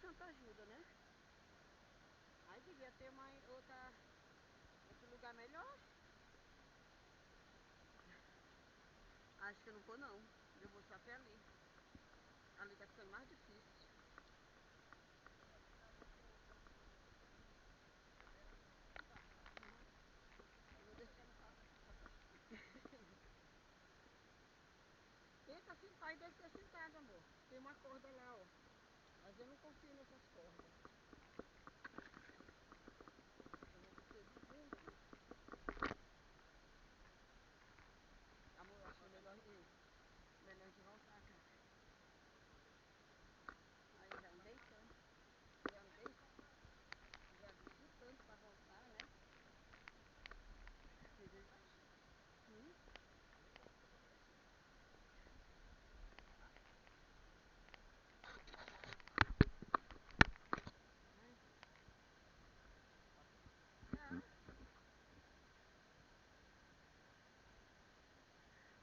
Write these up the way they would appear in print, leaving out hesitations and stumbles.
tanta ajuda, né? Aí devia ter outro lugar melhor. Acho que eu não vou não. Eu vou só até ali. Ali tá ficando mais difícil. Tenta sentar e descer sentado, amor. Tem uma corda lá, ó. Mas eu não confio nessas cordas. Eu vou descer de bunda, né? Amor, eu acho que é melhor de voltar, cara. Aí já andei tanto. Já desci tanto pra voltar, né?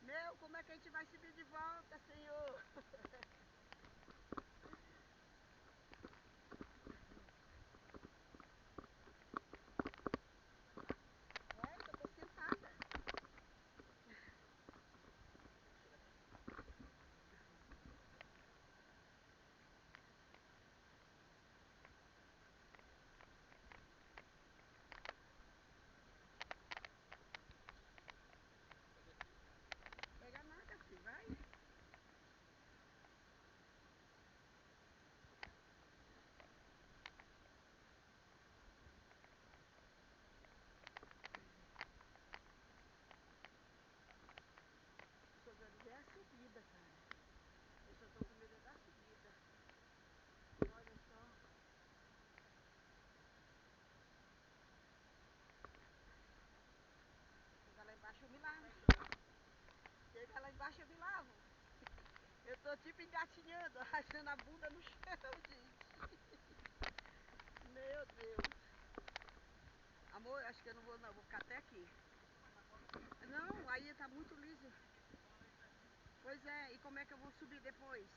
Meu, como é que a gente vai subir de volta, Senhor? É, eu tô sentada. Pega nada, filho, vai. Eu quero ver a subida, cara. Eu só tô com medo da subida. Olha só. Chega lá embaixo eu me lavo. Chega lá embaixo eu me lavo. Eu tô tipo engatinhando, arrastando a bunda no chão, gente. Meu Deus. Amor, acho que eu não vou não, vou ficar até aqui. Não, aí tá muito liso. Pois é, e como é que eu vou subir depois?